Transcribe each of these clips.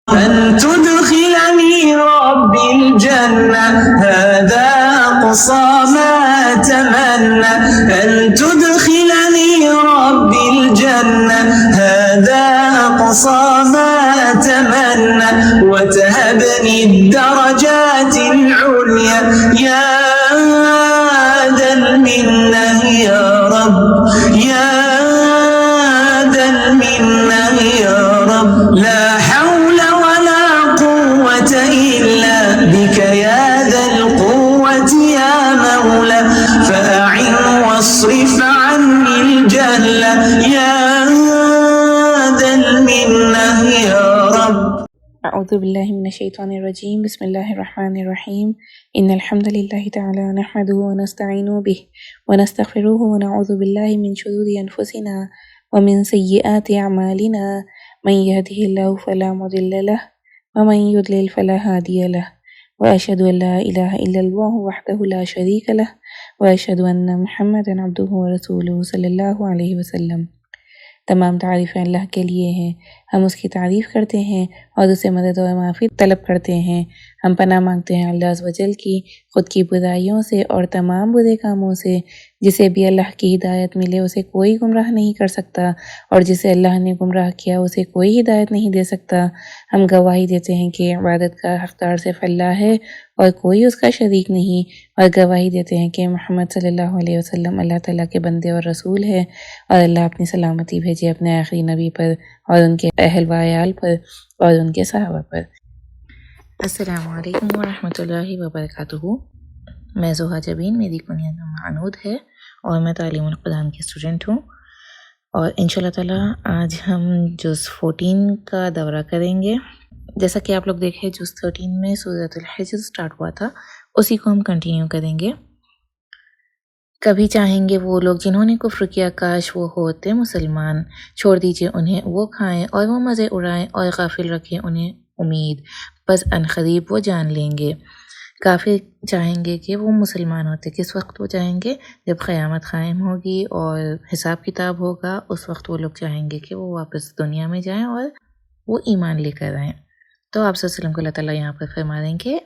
أن تدخلني ربي الجنة هذا أقصى ما أتمنى أن تدخلني ربي الجنة هذا أقصى ما أتمنى وتهبني الدرجات العليا يا ذا المنة يا رب يا ذا المنة يا رب لا حول ولا قوة إلا بك يا ذا القوة يا مولى فأعن واصرف عني الجهل يا ذا المنة يا رب. أعوذ بالله من الشيطان الرجيم. بسم الله الرحمن الرحيم. إن الحمد لله تعالى نحمده ونستعين به ونستغفره ونعوذ بالله من شرور أنفسنا ومن سيئات أعمالنا من يهده الله فلا مضل له ومن يضلل فلا هادي له وأشهد أن لا إله إلا الله وحده لا شريك له وأشهد أن محمدا عبده ورسوله صلی اللہ علیہ وسلم۔ تمام تعریفیں اللہ کے لیے ہیں، ہم اس کی تعریف کرتے ہیں اور اسے مدد اور معافی طلب کرتے ہیں۔ ہم پناہ مانگتے ہیں اللہ عز و جل کی خود کی برائیوں سے اور تمام برے کاموں سے۔ جسے بھی اللہ کی ہدایت ملے اسے کوئی گمراہ نہیں کر سکتا، اور جسے اللہ نے گمراہ کیا اسے کوئی ہدایت نہیں دے سکتا۔ ہم گواہی دیتے ہیں کہ عبادت کا حقدار صرف اللہ ہے اور کوئی اس کا شریک نہیں، اور گواہی دیتے ہیں کہ محمد صلی اللہ علیہ وسلم اللہ تعالیٰ کے بندے اور رسول ہے، اور اللہ اپنی سلامتی بھیجے اپنے آخری نبی پر اور ان کے اہل و عیال پر اور ان کے صحابہ پر۔ السلام علیکم ورحمۃ اللہ وبرکاتہ۔ میں زہا جبین، میری کنیت معنود ہے اور میں تعلیم القرآن کی اسٹوڈنٹ ہوں، اور انشاءاللہ تعالیٰ آج ہم جز 14 کا دورہ کریں گے۔ جیسا کہ آپ لوگ دیکھیں جز 13 میں سورۃ الحجر سٹارٹ ہوا تھا، اسی کو ہم کنٹینیو کریں گے۔ کبھی چاہیں گے وہ لوگ جنہوں نے کفر کیا کاش وہ ہوتے مسلمان، چھوڑ دیجئے انہیں وہ کھائیں اور وہ مزے اڑائیں اور غافل رکھیں انہیں امید، بس عنقریب وہ جان لیں گے۔ کافر چاہیں گے کہ وہ مسلمان ہوتے، کس وقت وہ چاہیں گے؟ جب قیامت قائم ہوگی اور حساب کتاب ہوگا، اس وقت وہ لوگ چاہیں گے کہ وہ واپس دنیا میں جائیں اور وہ ایمان لے کر آئیں۔ تو آپ صلی اللہ علیہ وسلم کو اللہ تعالیٰ یہاں پر فرما دیں کہ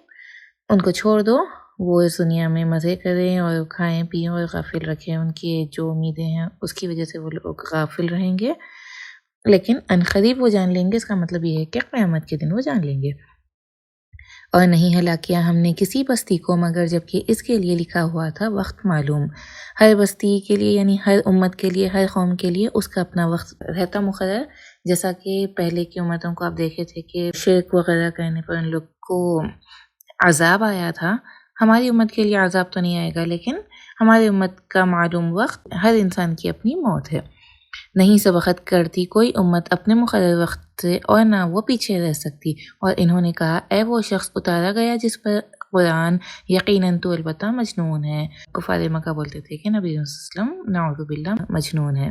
ان کو چھوڑ دو، وہ اس دنیا میں مزے کریں اور کھائیں پئیں اور غافل رکھیں، ان کی جو امیدیں ہیں اس کی وجہ سے وہ لوگ غافل رہیں گے، لیکن عنقریب وہ جان لیں گے۔ اس کا مطلب یہ ہے کہ قیامت کے دن وہ جان لیں گے۔ اور نہیں ہلاک کیا ہم نے کسی بستی کو مگر جبکہ اس کے لیے لکھا ہوا تھا وقت معلوم۔ ہر بستی کے لیے یعنی ہر امت کے لیے، ہر قوم کے لیے اس کا اپنا وقت رہتا مقرر۔ جیسا کہ پہلے کی امتوں کو آپ دیکھے تھے کہ شرک وغیرہ کرنے پر ان لوگ کو عذاب آیا تھا، ہماری امت کے لیے عذاب تو نہیں آئے گا، لیکن ہماری امت کا معلوم وقت، ہر انسان کی اپنی موت ہے۔ نہیں سبقت کرتی کوئی امت اپنے مقرر وقت سے اور نہ وہ پیچھے رہ سکتی۔ اور انہوں نے کہا اے وہ شخص اتارا گیا جس پر قرآن یقیناً تو البتہ مجنون ہے۔ کفار مکہ بولتے تھے کہ نبی صلی اللہ علیہ وسلم نعوذ باللہ مجنون ہے۔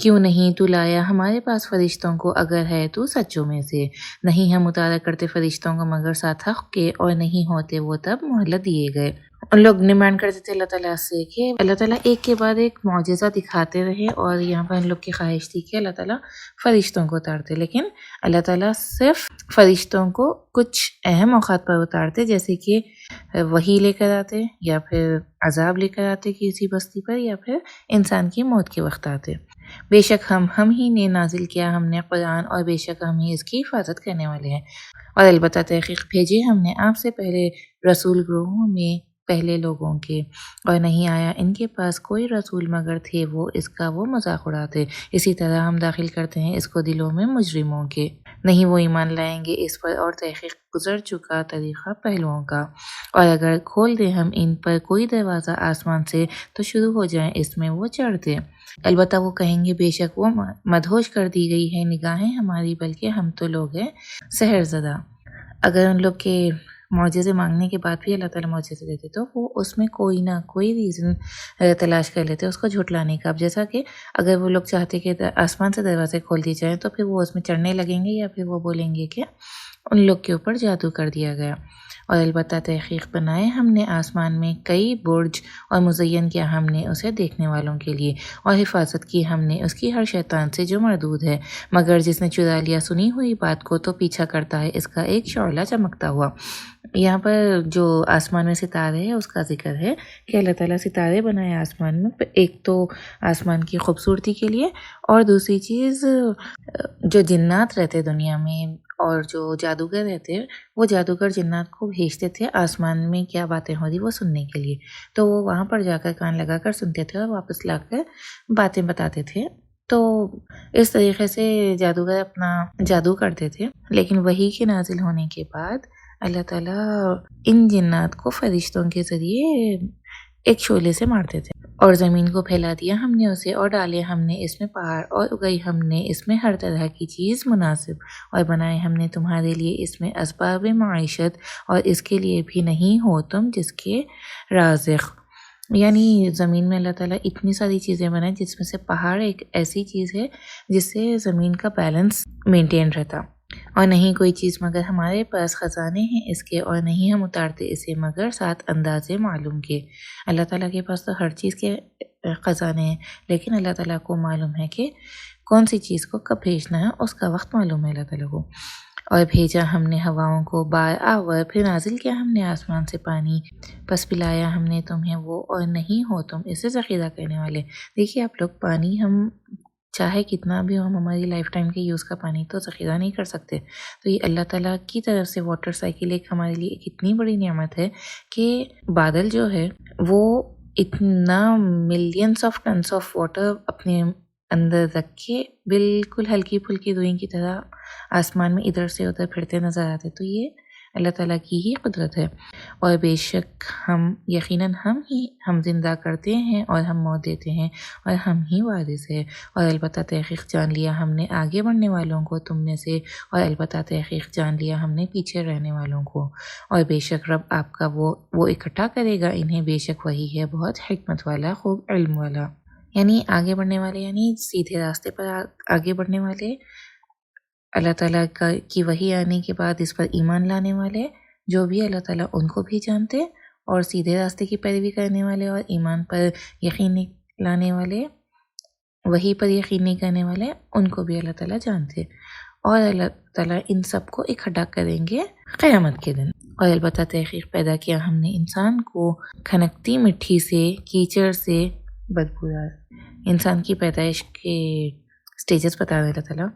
کیوں نہیں تو لایا ہمارے پاس فرشتوں کو اگر ہے تو سچوں میں سے؟ نہیں ہم اتارا کرتے فرشتوں کو مگر ساتھ حق کے، اور نہیں ہوتے وہ تب مہلت دیے گئے۔ ان لوگ ڈیمانڈ کرتے تھے اللہ تعالیٰ سے کہ اللہ تعالیٰ ایک کے بعد ایک معجزہ دکھاتے رہے، اور یہاں پر ان لوگ کی خواہش تھی کہ اللہ تعالیٰ فرشتوں کو اتارتے، لیکن اللہ تعالیٰ صرف فرشتوں کو کچھ اہم اوقات پر اتارتے، جیسے کہ وحی لے کر آتے، یا پھر عذاب لے کر آتے کسی بستی پر، یا پھر انسان کی موت کے وقت آتے۔ بے شک ہم ہی نے نازل کیا ہم نے قرآن، اور بے شک ہم ہی اس کی حفاظت کرنے والے ہیں۔ اور البتہ تحقیق بھیجے ہم نے آپ سے پہلے رسول گروہوں میں پہلے لوگوں کے، اور نہیں آیا ان کے پاس کوئی رسول مگر تھے وہ اس کا وہ مذاق اڑاتے۔ اسی طرح ہم داخل کرتے ہیں اس کو دلوں میں مجرموں کے، نہیں وہ ایمان لائیں گے اس پر، اور تحقیق گزر چکا طریقہ پہلوؤں کا۔ اور اگر کھول دیں ہم ان پر کوئی دروازہ آسمان سے تو شروع ہو جائیں اس میں وہ چڑھتے، البتہ وہ کہیں گے بے شک وہ مدہوش کر دی گئی ہے نگاہیں ہماری، بلکہ ہم تو لوگ ہیں سحر زدہ۔ اگر ان لوگ کے معجزے مانگنے کے بعد بھی اللہ تعالیٰ معجزے دیتے تو وہ اس میں کوئی نہ کوئی ریزن تلاش کر لیتے اس کو جھٹلانے کا۔ اب جیسا کہ اگر وہ لوگ چاہتے کہ آسمان سے دروازے کھول دی جائیں تو پھر وہ اس میں چڑھنے لگیں گے، یا پھر وہ بولیں گے کہ ان لوگ کے اوپر جادو کر دیا گیا۔ اور البتہ تحقیق بنائے ہم نے آسمان میں کئی برج اور مزین کیا ہم نے اسے دیکھنے والوں کے لیے، اور حفاظت کی ہم نے اس کی ہر شیطان سے جو مردود ہے، مگر جس نے چرا لیا سنی ہوئی بات کو تو پیچھا کرتا ہے اس کا ایک شعلہ چمکتا ہوا۔ یہاں پر جو آسمان میں ستارے ہیں اس کا ذکر ہے کہ اللہ تعالیٰ ستارے بنائے آسمان میں، ایک تو آسمان کی خوبصورتی کے لیے، اور دوسری چیز جو جنات رہتے دنیا میں اور جو جادوگر رہتے وہ جادوگر جنات کو بھیجتے تھے آسمان میں کیا باتیں ہو رہی وہ سننے کے لیے، تو وہ وہاں پر جا کر کان لگا کر سنتے تھے اور واپس لا کر باتیں بتاتے تھے۔ تو اس طریقے سے جادوگر اپنا جادو کرتے تھے، لیکن وحی کے نازل ہونے کے بعد اللہ تعالیٰ ان جنات کو فرشتوں کے ذریعے ایک شعلے سے مارتے تھے، اور زمین کو پھیلا دیا ہم نے اسے، اور ڈالے ہم نے اس میں پہاڑ، اور اگئی ہم نے اس میں ہر طرح کی چیز مناسب، اور بنائے ہم نے تمہارے لیے اس میں اسباب معیشت، اور اس کے لیے بھی نہیں ہو تم جس کے رازق۔ یعنی زمین میں اللہ تعالیٰ اتنی ساری چیزیں بنائیں جس میں سے پہاڑ ایک ایسی چیز ہے جس سے زمین کا بیلنس مینٹین رہتا، اور نہیں کوئی چیز مگر ہمارے پاس خزانے ہیں اس کے، اور نہیں ہم اتارتے اسے مگر ساتھ اندازے معلوم کے۔ اللہ تعالیٰ کے پاس تو ہر چیز کے خزانے ہیں، لیکن اللہ تعالیٰ کو معلوم ہے کہ کون سی چیز کو کب بھیجنا ہے، اس کا وقت معلوم ہے اللہ تعالیٰ کو۔ اور بھیجا ہم نے ہواؤں کو بار آور، پھر نازل کیا ہم نے آسمان سے پانی، پس پلایا ہم نے تمہیں وہ، اور نہیں ہو تم اسے ذخیرہ کرنے والے۔ دیکھیے آپ لوگ، پانی ہم چاہے کتنا بھی ہم ہماری لائف ٹائم کے یوز کا پانی تو ذخیرہ نہیں کر سکتے، تو یہ اللہ تعالیٰ کی طرف سے واٹر سائیکل ایک ہمارے لیے ایک اتنی بڑی نعمت ہے کہ بادل جو ہے وہ اتنا millions of tons of water اپنے اندر رکھ کے بالکل ہلکی پھلکی روئی کی طرح آسمان میں ادھر سے ادھر پھرتے نظر آتے، تو یہ اللہ تعالیٰ کی ہی قدرت ہے۔ اور بے شک یقیناً ہم زندہ کرتے ہیں اور ہم موت دیتے ہیں، اور ہم ہی وارث ہیں۔ اور البتہ تحقیق جان لیا ہم نے آگے بڑھنے والوں کو تم میں سے، اور البتہ تحقیق جان لیا ہم نے پیچھے رہنے والوں کو، اور بے شک رب آپ کا وہ اکٹھا کرے گا انہیں، بے شک وہی ہے بہت حکمت والا، خوب علم والا۔ یعنی آگے بڑھنے والے، یعنی سیدھے راستے پر آگے بڑھنے والے، اللہ تعالیٰ کی وحی آنے کے بعد اس پر ایمان لانے والے، جو بھی اللہ تعالیٰ ان کو بھی جانتے، اور سیدھے راستے کی پیروی کرنے والے اور ایمان پر یقین لانے والے، وحی پر یقین نہیں کرنے والے، ان کو بھی اللہ تعالیٰ جانتے، اور اللہ تعالیٰ ان سب کو اکٹھا کریں گے قیامت کے دن۔ اور البتہ تحقیق پیدا کیا ہم نے انسان کو کھنکتی مٹی سے، کیچڑ سے، بدبودار، انسان کی پیدائش کے سٹیجز بتا رہے اللہ تعالیٰ،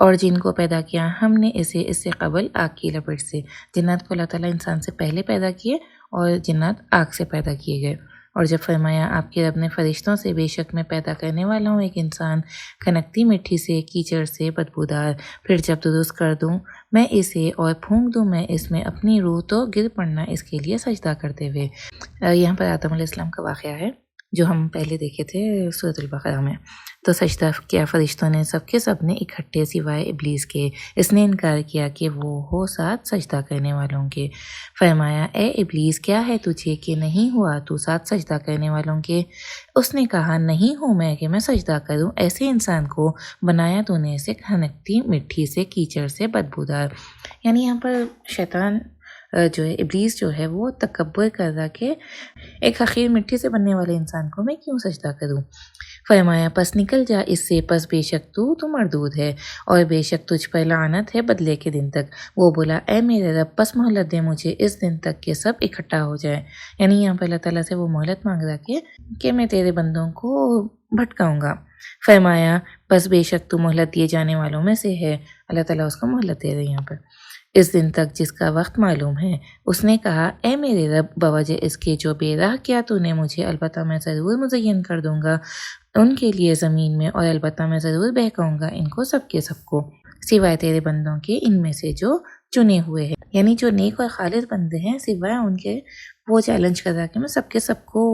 اور جن کو پیدا کیا ہم نے اس سے قبل آگ کی لپٹ سے۔ جنات کو اللہ تعالیٰ انسان سے پہلے پیدا کیے، اور جنات آگ سے پیدا کیے گئے۔ اور جب فرمایا آپ کے رب نے فرشتوں سے، بے شک میں پیدا کرنے والا ہوں ایک انسان کھنکتی مٹی سے، کیچڑ سے، بدبودار، پھر جب درست کر دوں میں اسے اور پھونک دوں میں اس میں اپنی روح تو گر پڑنا اس کے لیے سجدہ کرتے ہوئے۔ یہاں پر آدم علیہ السلام کا واقعہ ہے جو ہم پہلے دیکھے تھے سورۃ البقرہ میں۔ تو سجدہ کیا فرشتوں نے، سب کے سب نے اکٹھے سوائے ابلیس کے، اس نے انکار کیا کہ وہ ہو ساتھ سجدہ کرنے والوں کے۔ فرمایا اے ابلیس، کیا ہے تجھے کہ نہیں ہوا تو ساتھ سجدہ کرنے والوں کے؟ اس نے کہا نہیں ہوں میں کہ میں سجدہ کروں ایسے انسان کو بنایا تو نے اسے کھنکتی مٹی سے، کیچڑ سے، بدبودار۔ یعنی یہاں پر شیطان جو ہے، ابلیس جو ہے، وہ تکبر کر رہا کہ ایک حقیر مٹی سے بننے والے انسان کو میں کیوں سجدہ کروں۔ فرمایا پس نکل جا اس سے، پس بے شک تو مردود ہے، اور بے شک تجھ پر لعنت ہے بدلے کے دن تک۔ وہ بولا اے میرے رب، پس مہلت دے مجھے اس دن تک کہ سب اکٹھا ہو جائے۔ یعنی یہاں پر اللہ تعالیٰ سے وہ مہلت مانگ رہا کہ میں تیرے بندوں کو بھٹکاؤں گا۔ فرمایا پس بے شک تو مہلت دیے جانے والوں میں سے ہے۔ اللہ تعالیٰ اس کو مہلت دے رہے ہیں یہاں پر، اس دن تک جس کا وقت معلوم ہے۔ اس نے کہا اے میرے رب، بوجہ اس کے جو بے راہ کیا تو نے مجھے، البتہ میں ضرور مزین کر دوں گا ان کے لیے زمین میں، اور البتہ میں ضرور بہکاؤں گا ان کو سب کے سب کو، سوائے تیرے بندوں کے ان میں سے جو چنے ہوئے ہیں۔ یعنی جو نیک اور خالص بندے ہیں سوائے ان کے، وہ چیلنج کر رہا کہ میں سب کے سب کو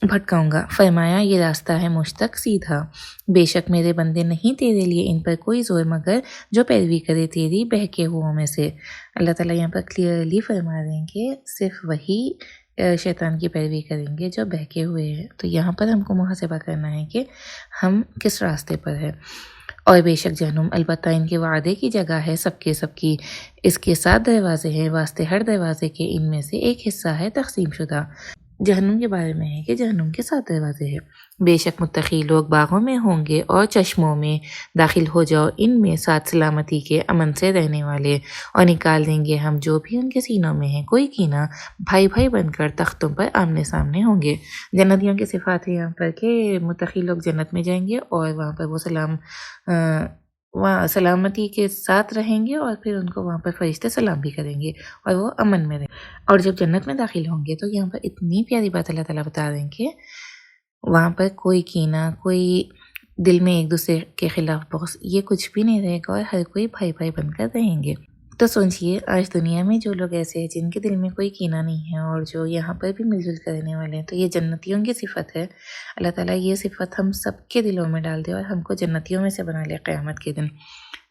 بھٹکاؤں گا۔ فرمایا یہ راستہ ہے مجھ تک سیدھا، بے شک میرے بندے نہیں تیرے لیے ان پر کوئی زور مگر جو پیروی کرے تیری بہکے ہوں میں سے۔ اللہ تعالیٰ یہاں پر کلیئرلی فرما رہے ہیں کہ صرف وہی شیطان کی پیروی کریں گے جو بہکے ہوئے ہیں۔ تو یہاں پر ہم کو محاسبہ کرنا ہے کہ ہم کس راستے پر ہیں۔ اور بے شک جہنم البتہ ان کے وعدے کی جگہ ہے سب کی، اس کے 7 دروازے ہیں، واسطے ہر دروازے کے ان میں سے ایک حصہ ہے تقسیم شدہ۔ جہنم کے بارے میں ہے کہ جہنم کے 7 دروازے ہیں۔ بے شک متقی لوگ باغوں میں ہوں گے اور چشموں میں، داخل ہو جاؤ ان میں 7 سلامتی کے امن سے رہنے والے، اور نکال دیں گے ہم جو بھی ان کے سینوں میں ہے کوئی کینہ، بھائی بھائی بن کر تختوں پر آمنے سامنے ہوں گے۔ جنتیوں کی صفات ہے یہاں پر کہ متقی لوگ جنت میں جائیں گے اور وہاں پر وہ وہاں سلامتی کے ساتھ رہیں گے، اور پھر ان کو وہاں پر فرشتے سلام بھی کریں گے اور وہ امن میں رہیں گے۔ اور جب جنت میں داخل ہوں گے تو یہاں پر اتنی پیاری بات اللہ تعالیٰ بتا رہے ہیں کہ وہاں پر کوئی کینہ، کوئی دل میں ایک دوسرے کے خلاف بغض، یہ کچھ بھی نہیں رہے گا، اور ہر کوئی بھائی بھائی بن کر رہیں گے۔ تو سوچئے آج دنیا میں جو لوگ ایسے ہیں جن کے دل میں کوئی کینہ نہیں ہے اور جو یہاں پر بھی مل جل کر رہنے والے ہیں، تو یہ جنتیوں کی صفت ہے۔ اللہ تعالیٰ یہ صفت ہم سب کے دلوں میں ڈال دے اور ہم کو جنتیوں میں سے بنا لے قیامت کے دن،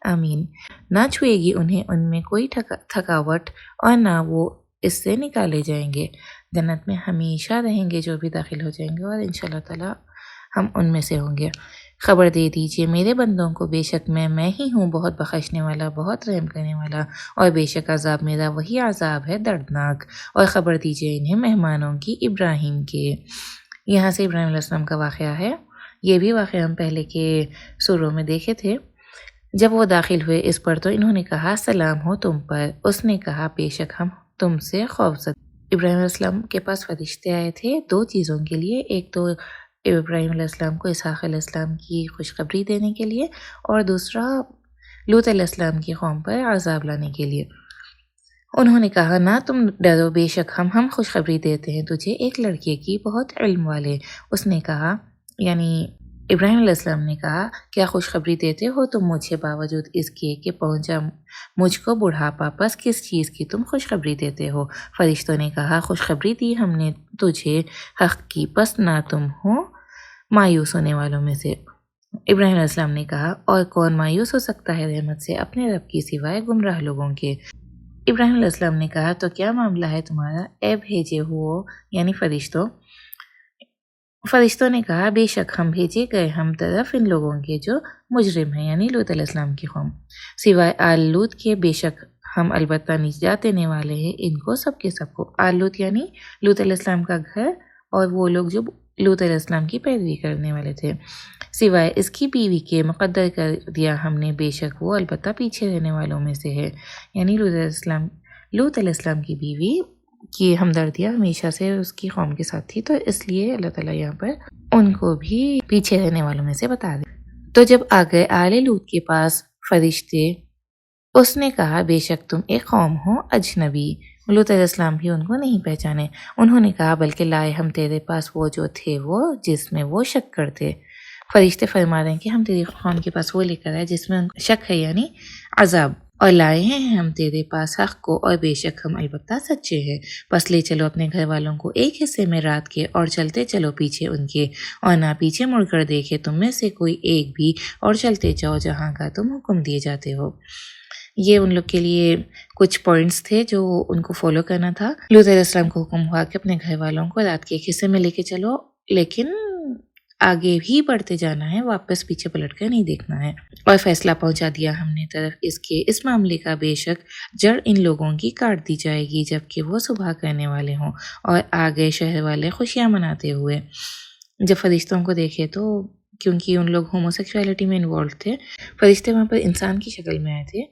آمین۔ نہ چھوئے گی انہیں ان میں کوئی تھکاوٹ، اور نہ وہ اس سے نکالے جائیں گے۔ جنت میں ہمیشہ رہیں گے جو بھی داخل ہو جائیں گے، اور انشاءاللہ تعالیٰ ہم ان میں سے ہوں گے۔ خبر دے دیجئے میرے بندوں کو، بے شک میں ہی ہوں بہت بخشنے والا، بہت رحم کرنے والا، اور بے شک عذاب میرا وہی عذاب ہے دردناک۔ اور خبر دیجئے انہیں مہمانوں کی ابراہیم کے۔ یہاں سے ابراہیم علیہ السلام کا واقعہ ہے۔ یہ بھی واقعہ ہم پہلے کے سوروں میں دیکھے تھے۔ جب وہ داخل ہوئے اس پر تو انہوں نے کہا سلام ہو تم پر۔ اس نے کہا بے شک ہم تم سے خوفزدہ۔ ابراہیم علیہ السلام کے پاس فرشتے آئے تھے 2 چیزوں کے لیے، ایک تو ابراہیم علیہ السلام کو اسحاق علیہ السلام کی خوشخبری دینے کے لیے، اور دوسرا لوط علیہ السلام کی قوم پر عذاب لانے کے لیے۔ انہوں نے کہا نہ تم ڈرو، بے شک ہم خوشخبری دیتے ہیں تجھے ایک لڑکے کی بہت علم والے۔ اس نے کہا، یعنی ابراہیم علیہ السلام نے کہا کیا خوشخبری دیتے ہو تم مجھے باوجود اس کے کہ پہنچا مجھ کو بڑھاپا، پس کس چیز کی تم خوشخبری دیتے ہو؟ فرشتوں نے کہا خوشخبری دی ہم نے تجھے حق کی، پس نہ تم ہو مایوس ہونے والوں میں سے۔ ابراہیم علیہ السلام نے کہا اور کون مایوس ہو سکتا ہے رحمت سے اپنے رب کی سوائے گمراہ لوگوں کے؟ ابراہیم علیہ السلام نے کہا تو کیا معاملہ ہے تمہارا اے بھیجے ہو، یعنی فرشتوں نے کہا بے شک ہم بھیجے گئے ہم طرف ان لوگوں کے جو مجرم ہیں، یعنی لوط علیہ السلام کی قوم، سوائے آل لوط کے، بے شک ہم البتہ نجات دینے والے ہیں ان کو سب کے سب کو۔ آل لوط یعنی لوط علیہ السلام کا گھر اور وہ لوگ جو لوط علیہ السلام کی پیروی کرنے والے تھے، سوائے اس کی بیوی کے مقدر کر دیا ہم نے، بے شک وہ البتہ پیچھے رہنے والوں میں سے ہے، یعنی لوط علیہ السلام کی بیوی کی ہمدردیاں ہمیشہ سے اس کی قوم کے ساتھ تھی، تو اس لیے اللہ تعالیٰ یہاں پر ان کو بھی پیچھے رہنے والوں میں سے بتا دے۔ تو جب آ گئے آل لوط کے پاس فرشتے، اس نے کہا بے شک تم ایک قوم ہو اجنبی۔ لوط علیہ السلام بھی ان کو نہیں پہچانے۔ انہوں نے کہا بلکہ لائے ہم تیرے پاس وہ جو تھے وہ جس میں وہ شک کرتے۔ فرشتے فرما رہے ہیں کہ ہم تیری قوم کے پاس وہ لے کر آئے جس میں شک ہے، یعنی عذاب، اور لائے ہیں ہم تیرے پاس حق کو، اور بے شک ہم البتہ سچے ہیں۔ بس لے چلو اپنے گھر والوں کو ایک حصے میں رات کے، اور چلتے چلو پیچھے ان کے، اور نہ پیچھے مڑ کر دیکھے تم میں سے کوئی ایک بھی، اور چلتے جاؤ جہاں کا تم حکم دیے جاتے ہو۔ یہ ان لوگ کے لیے کچھ پوائنٹس تھے جو ان کو فالو کرنا تھا۔ لوط علیہ السلام کو حکم ہوا کہ اپنے گھر والوں کو رات کے ایک حصے میں لے کے چلو، لیکن آگے بھی بڑھتے جانا ہے، واپس پیچھے پلٹ کر نہیں دیکھنا ہے۔ اور فیصلہ پہنچا دیا ہم نے طرف اس کے اس معاملے کا، بے شک جڑ ان لوگوں کی کاٹ دی جائے گی جبکہ وہ صبح کرنے والے ہوں۔ اور آگے شہر والے خوشیاں مناتے ہوئے۔ جب فرشتوں کو دیکھے تو کیونکہ ان لوگ ہومو سیکشولیٹی میں انوالو تھے، فرشتے وہاں پر انسان کی شکل میں آئے تھے،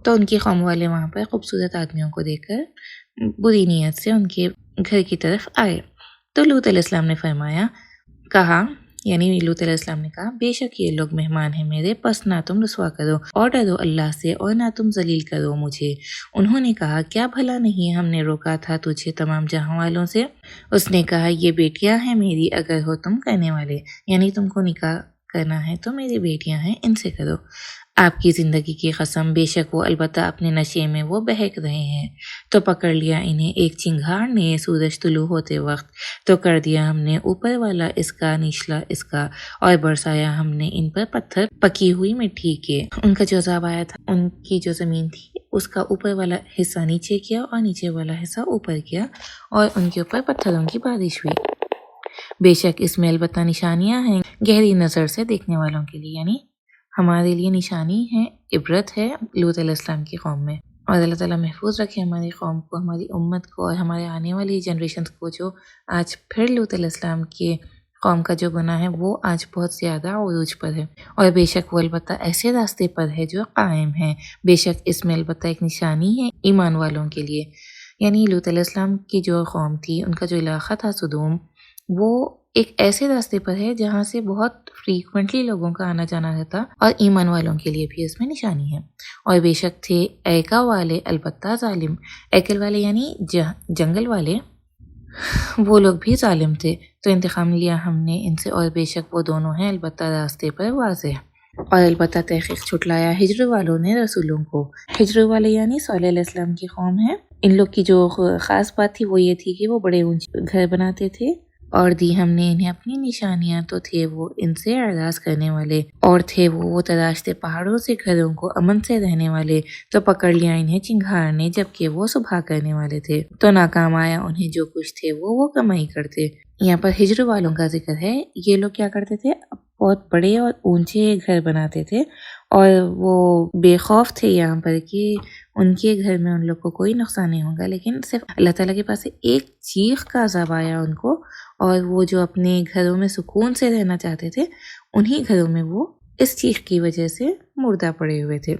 تو ان کی قوم والے وہاں پر خوبصورت آدمیوں کو دیکھ کر بری نیت سے ان کے گھر کی طرف آئے۔ تو لوط علیہ السلام نے کہا لوط علیہ السلام نے کہا بے شک یہ لوگ مہمان ہیں میرے، پس نہ تم رسوا کرو اور ڈرو اللہ سے، اور نہ تم ذلیل کرو مجھے۔ انہوں نے کہا کیا بھلا نہیں ہم نے روکا تھا تجھے تمام جہاں والوں سے؟ اس نے کہا یہ بیٹیاں ہیں میری، اگر ہو تم کرنے والے، یعنی تم کو نکاح کرنا ہے تو میری بیٹیاں ہیں ان سے کرو۔ آپ کی زندگی کی قسم، بے شک وہ البتہ اپنے نشے میں وہ بہک رہے ہیں۔ تو پکڑ لیا انہیں ایک چنگھاڑ نے سورج طلوع ہوتے وقت، تو کر دیا ہم نے اوپر والا اس کا نچلا اس کا، اور برسایا ہم نے ان پر پتھر پکی ہوئی مٹی کے۔ ان کا جو عذاب آیا تھا، ان کی جو زمین تھی اس کا اوپر والا حصہ نیچے کیا اور نیچے والا حصہ اوپر کیا، اور ان کے اوپر پتھروں کی بارش ہوئی۔ بے شک اس میں البتہ نشانیاں ہیں گہری نظر سے دیکھنے والوں کے لیے، یعنی ہمارے لیے نشانی ہے، عبرت ہے لوط علیہ السلام کی قوم میں۔ اور اللہ تعالیٰ محفوظ رکھے ہماری قوم کو، ہماری امت کو اور ہمارے آنے والی جنریشنز کو، جو آج پھر لوط علیہ السلام کے قوم کا جو گناہ ہے وہ آج بہت زیادہ عروج پر ہے، اور بے شک وہ البتہ ایسے راستے پر ہے جو قائم ہے۔ بے شک اس میں البتہ ایک نشانی ہے ایمان والوں کے لیے، یعنی لوط علیہ السلام کی جو قوم تھی، ان کا جو علاقہ تھا سدوم، وہ ایک ایسے راستے پر ہے جہاں سے بہت فریکوینٹلی لوگوں کا آنا جانا رہتا، اور ایمان والوں کے لیے بھی اس میں نشانی ہے۔ اور بے شک تھے ایکا والے البتہ ظالم، ایکل والے یعنی جنگل والے، وہ لوگ بھی ظالم تھے، تو انتقام لیا ہم نے ان سے، اور بے شک وہ دونوں ہیں البتہ راستے پر واضح۔ اور البتہ تحقیق چھٹلایا ہجر والوں نے رسولوں کو۔ ہجر والے یعنی صالح علیہ السلام کی قوم ہے۔ ان لوگ کی جو خاص بات تھی وہ یہ تھی کہ وہ بڑے اونچے گھر بناتے تھے، اور دی ہم نے انہیں اپنی نشانیاں، تو تھے وہ ان سے اعراض کرنے والے، اور تھے وہ تراشتے پہاڑوں سے گھروں کو امن سے رہنے والے، تو پکڑ لیا انہیں چنگھار نے جبکہ وہ صبح کرنے والے تھے، تو ناکام آیا انہیں جو کچھ تھے وہ کمائی کرتے۔ یہاں پر ہجر والوں کا ذکر ہے۔ یہ لوگ کیا کرتے تھے؟ بہت بڑے اور اونچے گھر بناتے تھے، اور وہ بے خوف تھے یہاں پر کہ ان کے گھر میں ان لوگ کو کوئی نقصان نہیں ہوگا، لیکن صرف اللہ تعالیٰ کے پاس ایک چیخ کا عذاب آیا ان کو، اور وہ جو اپنے گھروں میں سکون سے رہنا چاہتے تھے، انہی گھروں میں وہ اس چیخ کی وجہ سے مردہ پڑے ہوئے تھے۔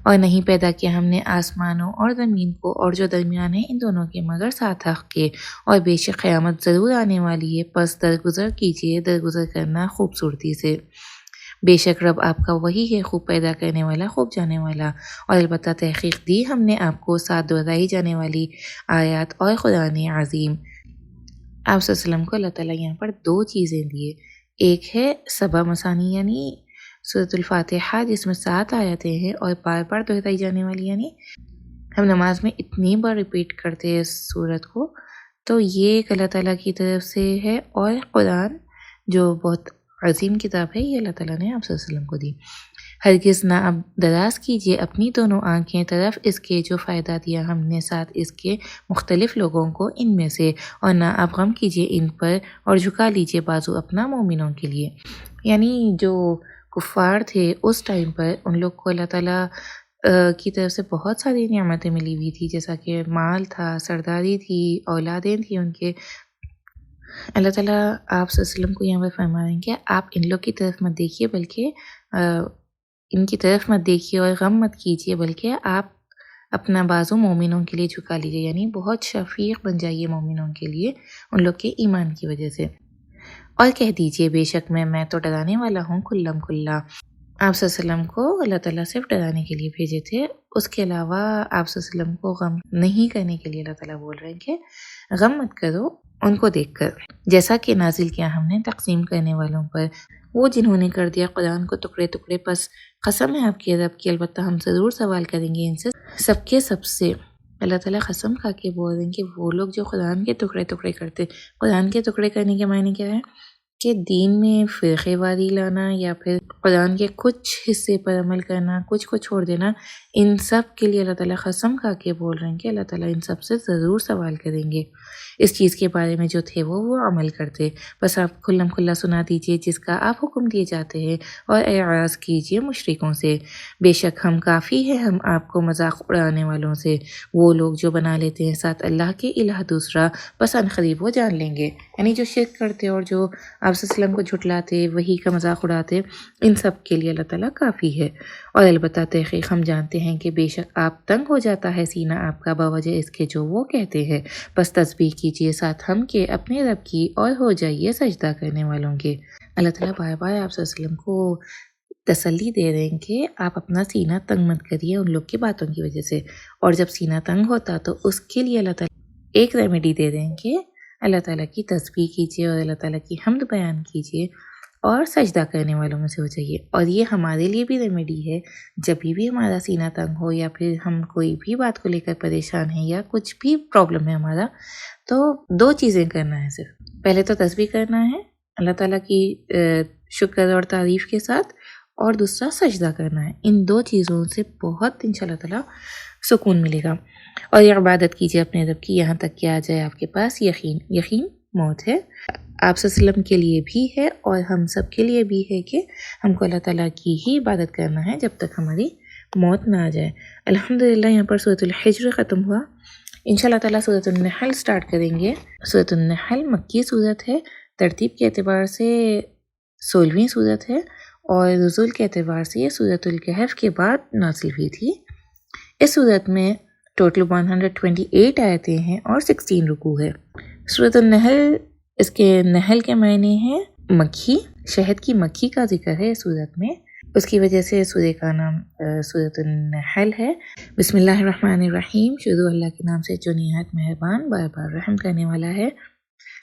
اور نہیں پیدا کیا ہم نے آسمانوں اور زمین کو اور جو درمیان ہے ان دونوں کے مگر ساتھ حق کے، اور بے شک قیامت ضرور آنے والی ہے، پس درگزر کیجئے، درگزر کرنا خوبصورتی سے۔ بے شک رب آپ کا وہی ہے، خوب پیدا کرنے والا، خوب جانے والا۔ اور البتہ تحقیق دی ہم نے آپ کو ساتھ دہرائی جانے والی آیات اور قرآن عظیم۔ آپ صلی اللہ علیہ وسلم کو اللہ تعالیٰ یہاں پر دو چیزیں دیے، ایک ہے سبع مثانی یعنی سورۃ الفاتحہ جس میں 7 آیتیں ہیں اور بار بار دہرائی جانے والی، یعنی ہم نماز میں اتنی بار ریپیٹ کرتے ہیں اس سورت کو، تو یہ ایک اللہ تعالیٰ کی طرف سے ہے، اور قرآن جو بہت عظیم کتاب ہے یہ اللہ تعالیٰ نے آپ صلی اللہ علیہ وسلم کو دی۔ ہرگز نہ اب دراز کیجیے اپنی دونوں آنکھیں طرف اس کے جو فائدہ دیا ہم نے ساتھ اس کے مختلف لوگوں کو ان میں سے، اور نہ اب غم کیجیے ان پر، اور جھکا لیجیے بازو اپنا مومنوں کے لیے۔ یعنی جو کفار تھے اس ٹائم پر ان لوگ کو اللہ تعالیٰ کی طرف سے بہت ساری نعمتیں ملی ہوئی تھی، جیسا کہ مال تھا، سرداری تھی، اولادیں تھیں ان کے۔ اللہ تعالیٰ آپ صلی اللہ علیہ وسلم کو یہاں پر فرما رہے ہیں کہ آپ ان لوگ کی طرف مت دیکھیے، بلکہ ان کی طرف مت دیکھیے اور غم مت کیجیے، بلکہ آپ اپنا بازو مومنوں کے لیے جھکا لیجیے، یعنی بہت شفیق بن جائیے مومنوں کے لیے ان لوگ کے ایمان کی وجہ سے۔ اور کہہ دیجیے بے شک میں تو ڈرانے والا ہوں کلم کلا۔ آپ صلی اللہ علیہ وسلم کو اللہ تعالیٰ صرف ڈرانے کے لیے بھیجے تھے، اس کے علاوہ آپ صلی اللہ علیہ وسلم کو غم نہیں کرنے کے لیے اللہ تعالیٰ بول رہے ہیں کہ غم مت کرو ان کو دیکھ کر، جیسا کہ نازل کیا ہم نے تقسیم کرنے والوں پر، وہ جنہوں نے کر دیا قرآن کو ٹکڑے ٹکڑے، پس قسم ہے آپ کے رب کی البتہ ہم ضرور سوال کریں گے ان سے سب کے سب سے۔ اللہ تعالیٰ قسم کھا کے بول رہے ہیں کہ وہ لوگ جو قرآن کے ٹکڑے ٹکڑے کرتے، قرآن کے ٹکڑے کرنے کے معنی کیا ہے کہ دین میں فرقے واری لانا، یا پھر قرآن کے کچھ حصے پر عمل کرنا، کچھ کو چھوڑ دینا، ان سب کے لیے اللہ تعالیٰ قسم کھا کے بول رہے ہیں کہ اللہ تعالیٰ ان سب سے ضرور سوال کریں گے اس چیز کے بارے میں جو تھے وہ عمل کرتے۔ بس آپ کھلم کھلا سنا دیجئے جس کا آپ حکم دیے جاتے ہیں، اور اعراض کیجئے مشرکوں سے۔ بے شک ہم کافی ہیں ہم آپ کو مذاق اڑانے والوں سے، وہ لوگ جو بنا لیتے ہیں ساتھ اللہ کے الہ دوسرا، بس ان قریب وہ جان لیں گے، یعنی جو شرک کرتے اور جو آپ صلی اللہ علیہ وسلم کو جھٹلاتے، وہی کا مذاق اڑاتے، ان سب کے لیے اللہ تعالیٰ کافی ہے۔ اور البتہ تحقیق ہم جانتے ہیں کہ بے شک آپ تنگ ہو جاتا ہے سینہ آپ کا بوجہ اس کے جو وہ کہتے ہیں، بس تسبیح کیجیے ساتھ ہم کے اپنے رب کی، اور ہو جائیے سجدہ کرنے والوں کے۔ اللہ تعالیٰ بار بار آپ صلی اللہ علیہ وسلم کو تسلی دے رہے ہیں کہ آپ اپنا سینہ تنگ مت کریے ان لوگ کی باتوں کی وجہ سے، اور جب سینہ تنگ ہوتا تو اس کے لیے اللہ تعالیٰ ایک ریمیڈی دے رہے ہیں کہ اللہ تعالیٰ کی تسبیح کیجیے اور اللہ تعالیٰ کی حمد بیان کیجیے اور سجدہ کرنے والوں میں سے ہو جائیے۔ اور یہ ہمارے لیے بھی ریمیڈی ہے، جب بھی ہمارا سینہ تنگ ہو، یا پھر ہم کوئی بھی بات کو لے کر پریشان ہیں، یا کچھ بھی پرابلم ہے ہمارا، تو 2 چیزیں کرنا ہے صرف۔ پہلے تو تسبیح کرنا ہے اللہ تعالیٰ کی شکر اور تعریف کے ساتھ، اور دوسرا سجدہ کرنا ہے۔ ان 2 چیزوں سے بہت انشاءاللہ تعالیٰ سکون ملے گا۔ اور یہ عبادت کیجیے اپنے رب کی یہاں تک کہ آ جائے آپ کے پاس یقین موت ہے۔ آپ صلی اللہ علیہ وسلم کے لیے بھی ہے اور ہم سب کے لیے بھی ہے کہ ہم کو اللہ تعالیٰ کی ہی عبادت کرنا ہے جب تک ہماری موت نہ آ جائے۔ الحمدللہ یہاں پر سورۃ الحجر ختم ہوا۔ انشاءاللہ تعالیٰ سورۃ النحل سٹارٹ کریں گے۔ سورۃ النحل مکی سورت ہے، ترتیب کے اعتبار سے 16ویں سورت ہے اور نزول کے اعتبار سے یہ سورۃ الکہف کے بعد نازل ہوئی تھی۔ اس سورت میں ٹوٹل 128 آیتیں ہیں اور 16 رکوع ہے۔ سورۃ النحل، اس کے نحل کے معنی ہیں مکھی، شہد کی مکھی کا ذکر ہے اس سورت میں، اس کی وجہ سے سورہ کا نام سورۃ النحل ہے۔ بسم اللہ الرحمن الرحیم، شروع اللہ کے نام سے جو نہایت مہربان بار بار رحم کرنے والا ہے۔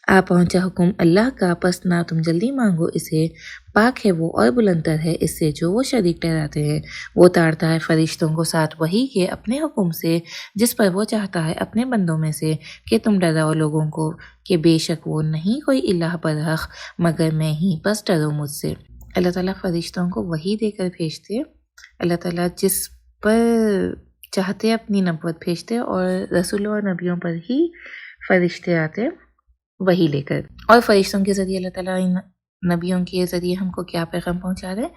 آ پہنچا حکم اللہ کا، پس نہ تم جلدی مانگو اسے، پاک ہے وہ اور بلندر ہے اس سے جو وہ شریک ٹھہراتے ہیں۔ وہ تارتا ہے فرشتوں کو ساتھ وہی کے اپنے حکم سے، جس پر وہ چاہتا ہے اپنے بندوں میں سے، کہ تم ڈراؤ لوگوں کو کہ بے شک وہ نہیں کوئی الہ برحق مگر میں ہی، بس ڈرو مجھ سے۔ اللہ تعالیٰ فرشتوں کو وہی دے کر بھیجتے، اللہ تعالیٰ جس پر چاہتے اپنی نبوت بھیجتے اور رسولوں اور نبیوں پر ہی فرشتے آتے وہی لے کر، اور فرشتوں کے ذریعے اللہ تعالیٰ ان نبیوں کے ذریعے ہم کو کیا پیغام پہنچا دے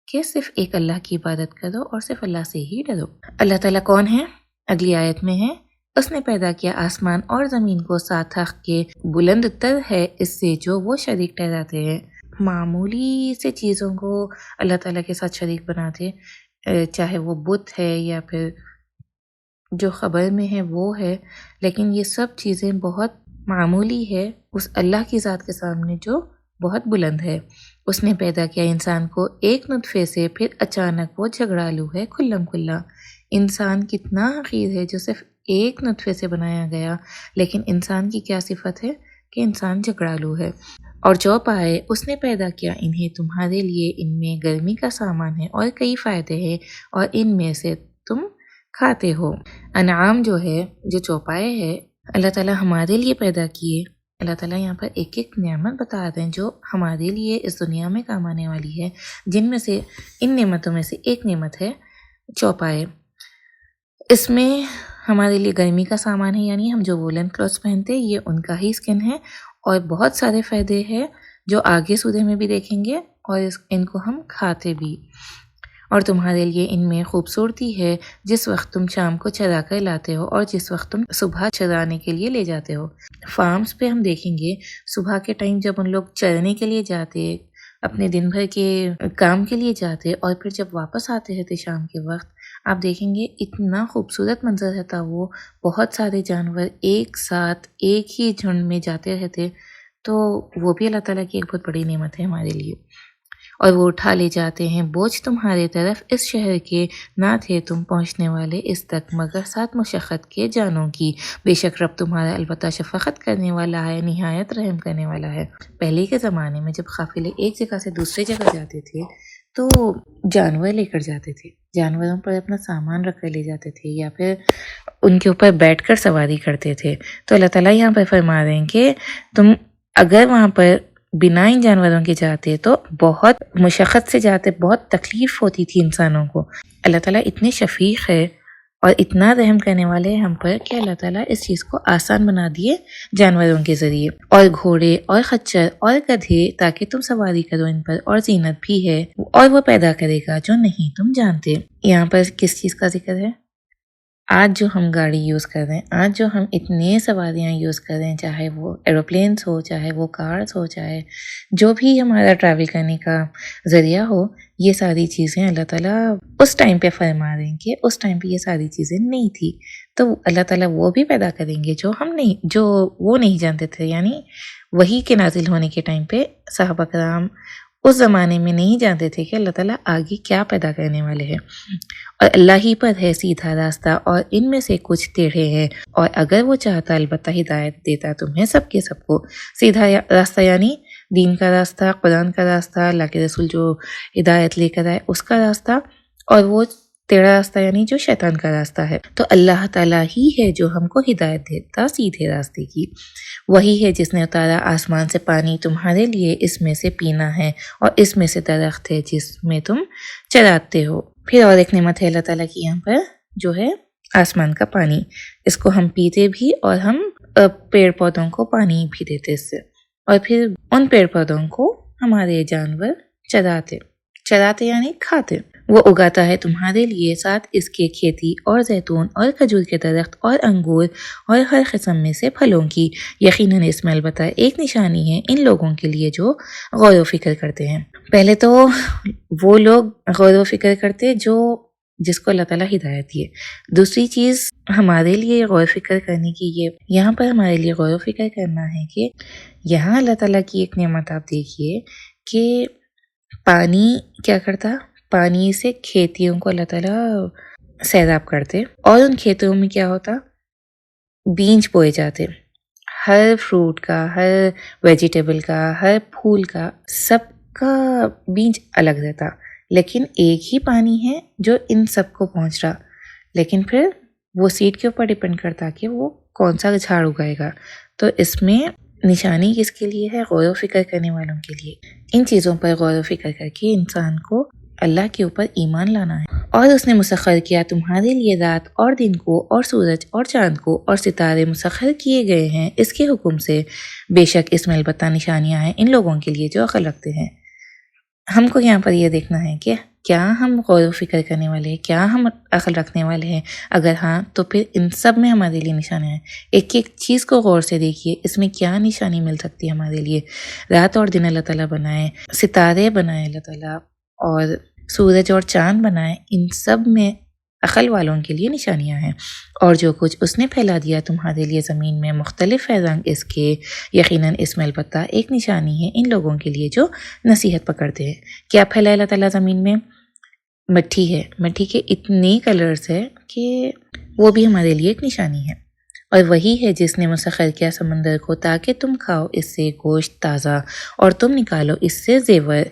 کہ صرف ایک اللہ کی عبادت کرو اور صرف اللہ سے ہی ڈرو۔ اللہ تعالیٰ کون ہے؟ اگلی آیت میں ہے، اس نے پیدا کیا آسمان اور زمین کو ساتھ رکھ کے، بلند تر ہے اس سے جو وہ شریک ٹھہراتے ہیں۔ معمولی سے چیزوں کو اللہ تعالیٰ کے ساتھ شریک بناتے، چاہے وہ بت ہے یا پھر جو خبر میں ہے وہ ہے، لیکن یہ سب چیزیں بہت معمولی ہے اس اللہ کی ذات کے سامنے جو بہت بلند ہے۔ اس نے پیدا کیا انسان کو ایک نطفے سے، پھر اچانک وہ جھگڑالو ہے کھلم کھلا۔ انسان کتنا حقیر ہے جو صرف ایک نطفے سے بنایا گیا، لیکن انسان کی کیا صفت ہے کہ انسان جھگڑالو ہے۔ اور جو پائے اس نے پیدا کیا انہیں تمہارے لیے، ان میں گرمی کا سامان ہے اور کئی فائدے ہیں، اور ان میں سے تم کھاتے ہو۔ انعام جو ہے، جو چوپائے ہے، اللہ تعالیٰ ہمارے لیے پیدا کیے۔ اللہ تعالیٰ یہاں پر ایک ایک نعمت بتا دیں جو ہمارے لیے اس دنیا میں کام آنے والی ہے، جن میں سے ان نعمتوں میں سے ایک نعمت ہے چوپائے۔ اس میں ہمارے لیے گرمی کا سامان ہے، یعنی ہم جو وولن کلوتھس پہنتے یہ ان کا ہی سکن ہے، اور بہت سارے فائدے ہیں جو آگے سورہ میں بھی دیکھیں گے، اور ان کو ہم کھاتے بھی۔ اور تمہارے لیے ان میں خوبصورتی ہے جس وقت تم شام کو چرا کر لاتے ہو اور جس وقت تم صبح چرانے کے لیے لے جاتے ہو۔ فارمز پہ ہم دیکھیں گے صبح کے ٹائم جب ان لوگ چرنے کے لیے جاتے، اپنے دن بھر کے کام کے لیے جاتے، اور پھر جب واپس آتے رہتے شام کے وقت، آپ دیکھیں گے اتنا خوبصورت منظر رہتا، وہ بہت سارے جانور ایک ساتھ ایک ہی جھنڈ میں جاتے رہتے، تو وہ بھی اللہ تعالیٰ کی ایک بہت بڑی نعمت ہے ہمارے لیے۔ اور وہ اٹھا لے جاتے ہیں بوجھ تمہارے طرف، اس شہر کے نہ تھے تم پہنچنے والے اس تک مگر ساتھ مشقت کے جانوں کی، بے شک رب تمہارا البتہ شفقت کرنے والا ہے، نہایت رحم کرنے والا ہے۔ پہلے کے زمانے میں جب قافلے ایک جگہ سے دوسری جگہ جاتے تھے تو جانور لے کر جاتے تھے، جانوروں پر اپنا سامان رکھ کر لے جاتے تھے، یا پھر ان کے اوپر بیٹھ کر سواری کرتے تھے۔ تو اللہ تعالیٰ یہاں پر فرما رہے ہیں کہ تم اگر وہاں پر بنا ان جانوروں کے جاتے تو بہت مشقت سے جاتے، بہت تکلیف ہوتی تھی انسانوں کو۔ اللہ تعالیٰ اتنے شفیق ہے اور اتنا رحم کرنے والے ہیں ہم پر کہ اللہ تعالیٰ اس چیز کو آسان بنا دیے جانوروں کے ذریعے، اور گھوڑے اور خچر اور گدھے تاکہ تم سواری کرو ان پر، اور زینت بھی ہے، اور وہ پیدا کرے گا جو نہیں تم جانتے۔ یہاں پر کس چیز کا ذکر ہے؟ آج جو ہم گاڑی یوز کر رہے ہیں، آج جو ہم اتنے سواریاں یوز کر رہے ہیں، چاہے وہ ایروپلینس ہو، چاہے وہ کارز ہو، چاہے جو بھی ہمارا ٹریول کرنے کا ذریعہ ہو، یہ ساری چیزیں اللہ تعالیٰ اس ٹائم پہ فرما رہے ہیں کہ اس ٹائم پہ یہ ساری چیزیں نہیں تھی، تو اللہ تعالیٰ وہ بھی پیدا کریں گے جو وہ نہیں جانتے تھے۔ یعنی وحی کے نازل ہونے کے ٹائم پہ صحابہ کرام اس زمانے میں نہیں جانتے تھے کہ اللہ تعالیٰ آگے کیا پیدا کرنے والے ہیں، اور اللہ ہی پر ہے سیدھا راستہ، اور ان میں سے کچھ ٹیڑھے ہیں، اور اگر وہ چاہتا البتہ ہدایت دیتا تمہیں سب کے سب کو۔ سیدھا راستہ یعنی دین کا راستہ، قرآن کا راستہ، اللہ کے رسول جو ہدایت لے کر آئے اس کا راستہ، اور وہ ٹیڑھا راستہ یعنی جو شیطان کا راستہ ہے۔ تو اللہ تعالیٰ ہی ہے جو ہم کو ہدایت دیتا سیدھے راستے کی، وہی ہے جس نے اتارا آسمان سے پانی تمہارے لیے، اس میں سے پینا ہے، اور اس میں سے درخت ہے جس میں تم چراتے ہو۔ پھر اور ایک نعمت ہے اللہ تعالیٰ کی یہاں پر جو ہے آسمان کا پانی، اس کو ہم پیتے بھی اور ہم پیڑ پودوں کو پانی بھی دیتے اس سے۔ اور پھر ان پیڑ پودوں کو ہمارے جانور چراتے یعنی کھاتے۔ وہ اگاتا ہے تمہارے لیے ساتھ اس کے کھیتی اور زیتون اور کھجور کے درخت اور انگور اور ہر قسم میں سے پھلوں کی۔ یقیناً اس میں البتہ ایک نشانی ہے ان لوگوں کے لیے جو غور و فکر کرتے ہیں۔ پہلے تو وہ لوگ غور و فکر کرتے جس کو اللہ تعالیٰ ہدایت دیے۔ دوسری چیز ہمارے لیے غور و فکر کرنے کی یہاں پر ہمارے لیے غور و فکر کرنا ہے کہ یہاں اللہ تعالیٰ کی ایک نعمت آپ دیکھیے کہ پانی کیا کرتا، پانی سے کھیتیوں کو اللہ تعالیٰ سیراب کرتے، اور ان کھیتوں میں کیا ہوتا، بیج بوئے جاتے، ہر فروٹ کا، ہر ویجیٹیبل کا، ہر پھول کا، سب کا بیج الگ رہتا، لیکن ایک ہی پانی ہے جو ان سب کو پہنچ رہا، لیکن پھر وہ سیڈ کے اوپر ڈیپینڈ کرتا کہ وہ کون سا جھاڑ اگائے گا۔ تو اس میں نشانی کس کے لیے ہے؟ غور و فکر کرنے والوں کے لیے۔ ان چیزوں پر غور و فکر کر کے انسان کو اللہ کے اوپر ایمان لانا ہے۔ اور اس نے مسخر کیا تمہارے لیے رات اور دن کو، اور سورج اور چاند کو، اور ستارے مسخر کیے گئے ہیں اس کے حکم سے۔ بے شک اس میں البتہ نشانیاں ہیں ان لوگوں کے لیے جو عقل رکھتے ہیں۔ ہم کو یہاں پر یہ دیکھنا ہے کہ کیا ہم غور و فکر کرنے والے ہیں، کیا ہم عقل رکھنے والے ہیں؟ اگر ہاں تو پھر ان سب میں ہمارے لیے نشانیاں ہیں۔ ایک ایک چیز کو غور سے دیکھیے، اس میں کیا نشانی مل سکتی ہے ہمارے لیے۔ رات اور دن اللہ تعالیٰ بنائے، ستارے بنائے اللہ تعالیٰ، اور سورج اور چاند بنائے، ان سب میں عقل والوں کے لیے نشانیاں ہیں۔ اور جو کچھ اس نے پھیلا دیا تمہارے لیے زمین میں، مختلف ہے رنگ اس کے، یقیناً اس میں البتہ ایک نشانی ہے ان لوگوں کے لیے جو نصیحت پکڑتے ہیں۔ کیا پھیلا اللہ تعالیٰ زمین میں؟ مٹی ہے، مٹی کے اتنے کلرز ہے کہ وہ بھی ہمارے لیے ایک نشانی ہے۔ اور وہی ہے جس نے مسخر کیا سمندر کو تاکہ تم کھاؤ اس سے گوشت تازہ، اور تم نکالو اس سے زیور،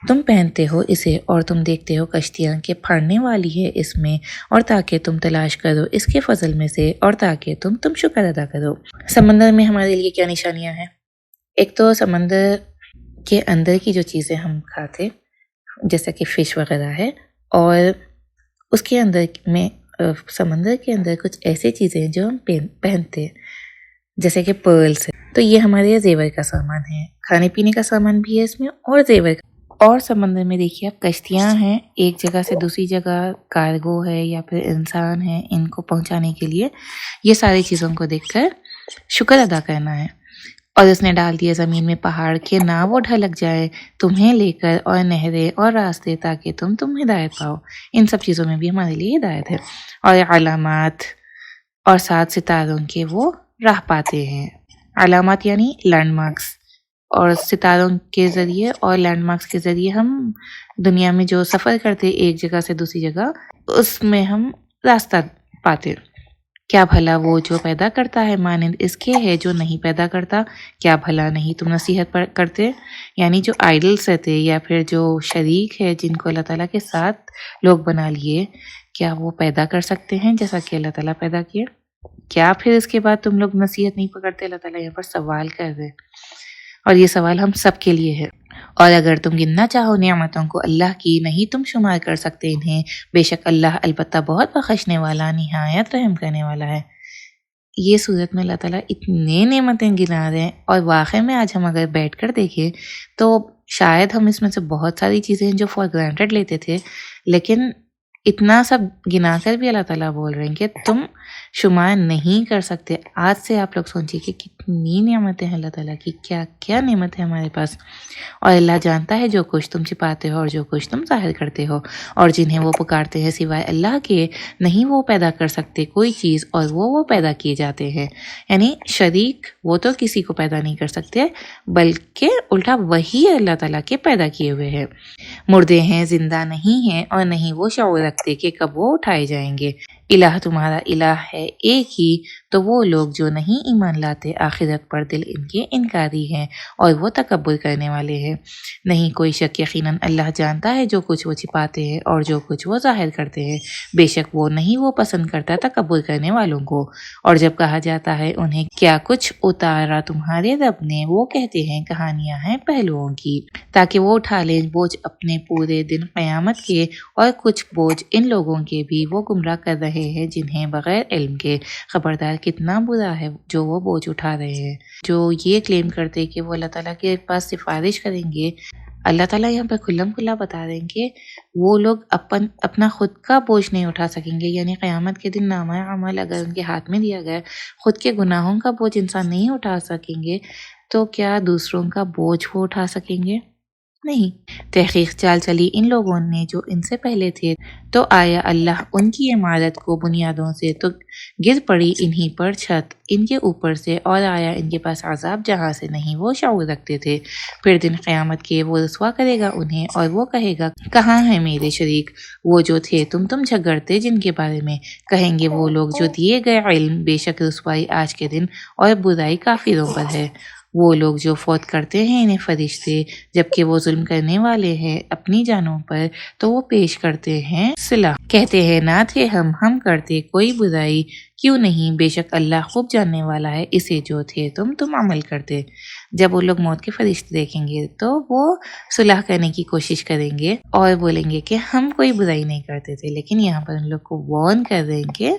تم پہنتے ہو اسے، اور تم دیکھتے ہو کشتیاں کہ پھاڑنے والی ہے اس میں، اور تاکہ تم تلاش کرو اس کے فضل میں سے، اور تاکہ تم شکر ادا کرو۔ سمندر میں ہمارے لیے کیا نشانیاں ہیں؟ ایک تو سمندر کے اندر کی جو چیزیں ہم کھاتے جیسا کہ فش وغیرہ ہے، اور اس کے اندر میں سمندر کے اندر کچھ ایسی چیزیں ہیں جو ہم پہنتے جیسے کہ پرلز ہے، تو یہ ہمارے زیور کا سامان ہے، کھانے پینے کا سامان بھی ہے اس میں، اور زیور کا۔ اور سمندر میں دیکھیے آپ کشتیاں ہیں، ایک جگہ سے دوسری جگہ کارگو ہے یا پھر انسان ہے، ان کو پہنچانے کے لیے یہ ساری چیزوں کو دیکھ کر شکر ادا کرنا ہے۔ اور اس نے ڈال دیا زمین میں پہاڑ کہ نہ وہ ڈھلک جائے تمہیں لے کر، اور نہریں اور راستے تاکہ تم ہدایت پاؤ۔ ان سب چیزوں میں بھی ہمارے لیے ہدایت ہے۔ اور علامات اور 7 ستاروں کے وہ راہ پاتے ہیں، علامات یعنی لینڈ مارکس، اور ستاروں کے ذریعے اور لینڈ مارکس کے ذریعے ہم دنیا میں جو سفر کرتے ایک جگہ سے دوسری جگہ، اس میں ہم راستہ پاتے۔ کیا بھلا وہ جو پیدا کرتا ہے مانند اس کے ہے جو نہیں پیدا کرتا؟ کیا بھلا نہیں تم نصیحت کرتے؟ یعنی جو آئیڈلس رہتے یا پھر جو شریک ہے جن کو اللہ تعالیٰ کے ساتھ لوگ بنا لیے، کیا وہ پیدا کر سکتے ہیں جیسا کہ اللہ تعالیٰ پیدا کیے؟ کیا پھر اس کے بعد تم لوگ نصیحت نہیں پکڑتے؟ اللہ تعالیٰ یہاں پر سوال کر رہے، اور یہ سوال ہم سب کے لیے ہے۔ اور اگر تم گننا چاہو نعمتوں کو اللہ کی، نہیں تم شمار کر سکتے انہیں، بے شک اللہ البتہ بہت بخشنے والا، نہایت رحم کرنے والا ہے۔ یہ صورت میں اللہ تعالیٰ اتنے نعمتیں گنا رہے ہیں، اور واقعی میں آج ہم اگر بیٹھ کر دیکھیں تو شاید ہم اس میں سے بہت ساری چیزیں جو فار گرانٹیڈ لیتے تھے، لیکن اتنا سب گنا کر بھی اللہ تعالیٰ بول رہے ہیں کہ تم شمار نہیں کر سکتے۔ آج سے آپ لوگ سوچیے کہ کتنی نعمتیں ہیں اللہ تعالیٰ کی، کیا کیا نعمت ہے ہمارے پاس۔ اور اللہ جانتا ہے جو کچھ تم چھپاتے ہو اور جو کچھ تم ظاہر کرتے ہو، اور جنہیں وہ پکارتے ہیں سوائے اللہ کے، نہیں وہ پیدا کر سکتے کوئی چیز، اور وہ پیدا کیے جاتے ہیں۔ یعنی شریک وہ تو کسی کو پیدا نہیں کر سکتے، بلکہ الٹا وہی اللہ تعالیٰ کے پیدا کیے ہوئے ہیں۔ مردے ہیں، زندہ نہیں ہیں، اور نہیں وہ شعور رکھتے کہ کب وہ اٹھائے جائیں گے۔ الہ تمہارا الہ ہے ایک ہی، تو وہ لوگ جو نہیں ایمان لاتے آخرت پر دل ان کے انکاری ہیں، اور وہ تکبر کرنے والے ہیں۔ نہیں کوئی شک، یقیناً اللہ جانتا ہے جو کچھ وہ چھپاتے ہیں اور جو کچھ وہ ظاہر کرتے ہیں، بے شک وہ نہیں وہ پسند کرتا تکبر کرنے والوں کو۔ اور جب کہا جاتا ہے انہیں کیا کچھ اتارا تمہارے رب نے، وہ کہتے ہیں کہانیاں ہیں پہلوؤں کی، تاکہ وہ اٹھا لیں بوجھ اپنے پورے دن قیامت کے، اور کچھ بوجھ ان لوگوں کے بھی وہ گمراہ کر رہے رہے ہیں جنہیں بغیر علم کے، خبردار کتنا برا ہے جو وہ بوجھ اٹھا رہے ہیں۔ جو یہ کلیم کرتے کہ وہ اللہ تعالیٰ کے پاس سفارش کریں گے، اللہ تعالیٰ یہاں پہ کھلم کھلا بتا دیں کہ وہ لوگ اپنا خود کا بوجھ نہیں اٹھا سکیں گے، یعنی قیامت کے دن نامہ عمل اگر ان کے ہاتھ میں دیا گیا، خود کے گناہوں کا بوجھ انسان نہیں اٹھا سکیں گے تو کیا دوسروں کا بوجھ وہ اٹھا سکیں گے؟ نہیں۔ تحقیق چال چلی ان لوگوں نے جو ان سے پہلے تھے، تو آیا اللہ ان کی عمارت کو بنیادوں سے تو گر پڑی انہی پر چھت ان کے اوپر سے، اور آیا ان کے پاس عذاب جہاں سے نہیں وہ شعور رکھتے تھے۔ پھر دن قیامت کے وہ رسوا کرے گا انہیں، اور وہ کہے گا کہاں ہیں میرے شریک وہ جو تھے تم جھگڑتے جن کے بارے میں؟ کہیں گے وہ لوگ جو دیے گئے علم، بے شک رسوائی آج کے دن اور برائی کافروں پر ہے۔ وہ لوگ جو فوت کرتے ہیں انہیں فرشتے، جبکہ وہ ظلم کرنے والے ہیں اپنی جانوں پر، تو وہ پیش کرتے ہیں صلح، کہتے ہیں نہ تھے ہم کرتے کوئی برائی، کیوں نہیں، بے شک اللہ خوب جاننے والا ہے اسے جو تھے تم عمل کرتے۔ جب وہ لوگ موت کے فرشتے دیکھیں گے تو وہ صلح کرنے کی کوشش کریں گے اور بولیں گے کہ ہم کوئی برائی نہیں کرتے تھے، لیکن یہاں پر ان لوگ کو وارن کر دیں گے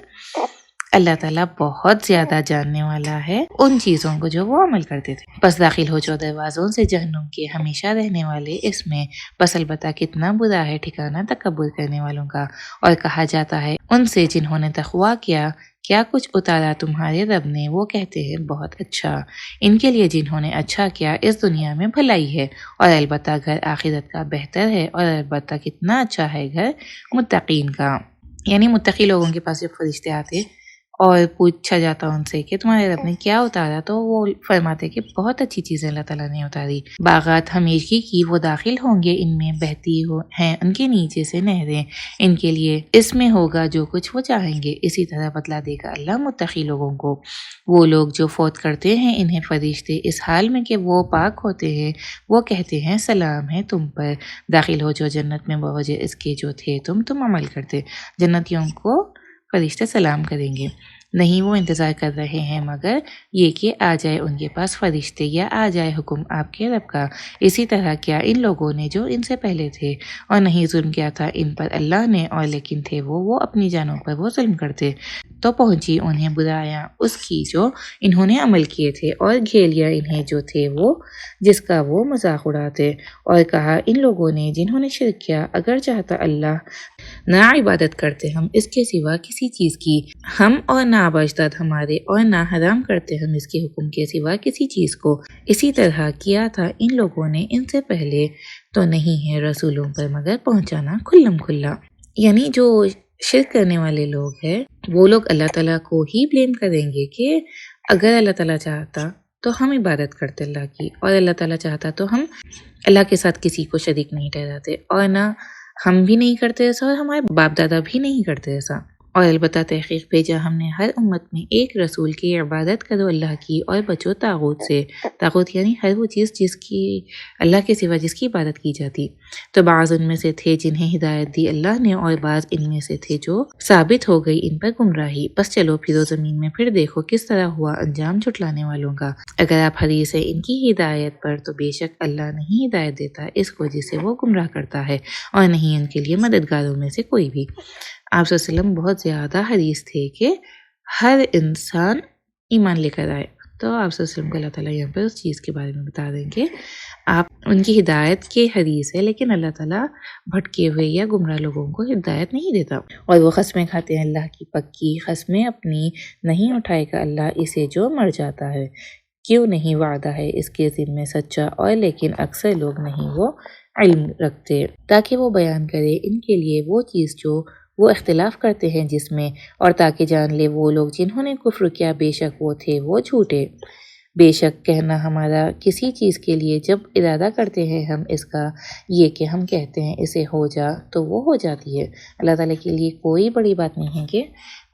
اللہ تعالیٰ بہت زیادہ جاننے والا ہے ان چیزوں کو جو وہ عمل کرتے تھے۔ بس داخل ہو جو دروازوں سے جہنم کے ہمیشہ رہنے والے اس میں، بس البتہ کتنا برا ہے ٹھکانہ تکبر کرنے والوں کا۔ اور کہا جاتا ہے ان سے جنہوں نے تقویٰ کیا کچھ اتارا تمہارے رب نے؟ وہ کہتے ہیں بہت اچھا۔ ان کے لیے جنہوں نے اچھا کیا اس دنیا میں بھلائی ہے، اور البتہ گھر آخرت کا بہتر ہے، اور البتہ کتنا اچھا ہے گھر متقین کا۔ یعنی متقی لوگوں کے پاس جب فرشتے آتے اور پوچھا جاتا ان سے کہ تمہارے رب نے کیا اتارا، تو وہ فرماتے کہ بہت اچھی چیزیں اللہ تعالیٰ نے اتاری، باغات ہمیشگی کی وہ داخل ہوں گے ان میں، بہتی ہیں ان کے نیچے سے نہریں، ان کے لیے اس میں ہوگا جو کچھ وہ چاہیں گے، اسی طرح بدلا دے گا اللہ متقی لوگوں کو۔ وہ لوگ جو فوت کرتے ہیں انہیں فرشتے اس حال میں کہ وہ پاک ہوتے ہیں، وہ کہتے ہیں سلام ہے تم پر، داخل ہو جو جنت میں بوجہ اس کے جو تھے تم عمل کرتے۔ جنتیوں کو فرشتے سلام کریں گے، نہیں وہ انتظار کر رہے ہیں مگر یہ کہ آ جائے ان کے پاس فرشتے، یا آ جائے حکم آپ کے رب کا۔ اسی طرح کیا ان لوگوں نے جو ان سے پہلے تھے، اور نہیں ظلم کیا تھا ان پر اللہ نے، اور لیکن تھے وہ اپنی جانوں پر وہ ظلم کرتے، تو پہنچی انہیں برائیاں اس کی جو انہوں نے عمل کیے تھے، اور گھیر لیا انہیں جو تھے وہ جس کا وہ مذاق اڑاتے۔ اور کہا ان لوگوں نے جنہوں نے شرک کیا، اگر چاہتا اللہ نہ عبادت کرتے ہم اس کے سوا کسی چیز کی، ہم اور نہ اجداد ہمارے، اور نہ حرام کرتے ہم اس کے حکم کے سوا کسی چیز کو۔ اسی طرح کیا تھا ان لوگوں نے ان سے پہلے، تو نہیں ہے رسولوں پر مگر پہنچانا کھلم کھلا۔ یعنی جو شرک کرنے والے لوگ ہیں وہ لوگ اللہ تعالیٰ کو ہی بلیم کریں گے کہ اگر اللہ تعالیٰ چاہتا تو ہم عبادت کرتے اللہ کی، اور اللہ تعالیٰ چاہتا تو ہم اللہ کے ساتھ کسی کو شریک نہیں ٹھہراتے، اور نہ ہم بھی نہیں کرتے ایسا، اور ہمارے باپ دادا بھی نہیں کرتے ایسا۔ اور البتہ تحقیق بھیجا ہم نے ہر امت میں ایک رسول کی عبادت کرو اللہ کی، اور بچو طاغوت سے۔ طاغوت یعنی ہر وہ چیز جس کی اللہ کے سوا جس کی عبادت کی جاتی۔ تو بعض ان میں سے تھے جنہیں ہدایت دی اللہ نے، اور بعض ان میں سے تھے جو ثابت ہو گئی ان پر گمراہی۔ بس چلو پھرو زمین میں، پھر دیکھو کس طرح ہوا انجام جھٹلانے والوں کا۔ اگر آپ حریص ہیں ان کی ہدایت پر، تو بے شک اللہ نہیں ہدایت دیتا اس کو جسے وہ گمراہ کرتا ہے، اور نہیں ان کے لیے مددگاروں میں سے کوئی بھی۔ آپ صلی اللہ علیہ وسلم بہت زیادہ حریص تھے کہ ہر انسان ایمان لے کر آئے، تو آپ صلی اللہ علیہ وسلم کو اللہ تعالیٰ یہاں پر اس چیز کے بارے میں بتا دیں کہ آپ ان کی ہدایت کے حریص ہے، لیکن اللہ تعالیٰ بھٹکے ہوئے یا گمراہ لوگوں کو ہدایت نہیں دیتا۔ اور وہ قسمیں کھاتے ہیں اللہ کی پکی، قسمیں اپنی نہیں اٹھائے گا اللہ اسے جو مر جاتا ہے، کیوں نہیں وعدہ ہے اس کے ذمہ سچا، اور لیکن اکثر لوگ نہیں وہ علم رکھتے، تاکہ وہ بیان کرے ان کے لیے وہ چیز جو وہ اختلاف کرتے ہیں جس میں، اور تاکہ جان لے وہ لوگ جنہوں نے کفر کیا بے شک وہ تھے وہ جھوٹے۔ بے شک کہنا ہمارا کسی چیز کے لیے جب ارادہ کرتے ہیں ہم اس کا، یہ کہ ہم کہتے ہیں اسے ہو جا تو وہ ہو جاتی ہے۔ اللہ تعالیٰ کے لیے کوئی بڑی بات نہیں ہے کہ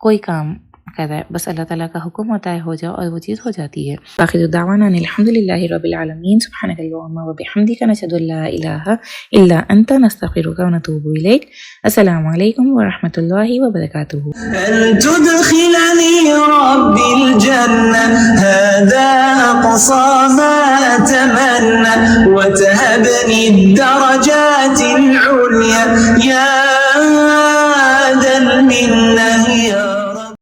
کوئی کام کر رہا ہے، بس اللہ تعالیٰ کا حکم ہوتا ہے ہو جاؤ، اور وہ چیز ہو جاتی ہے۔ آخر دعوانا الحمدللہ رب العالمین، سبحانک اللہم و بحمدک، نشہد ان لا الہ الا انت، نستغفرک و نتوب الیک۔ السلام علیکم ورحمۃ اللہ وبرکاتہ۔ أن تدخلني ربي الجنة هذا أقصى ما أتمنى، وتهبني الدرجات العليا يا ذا المنة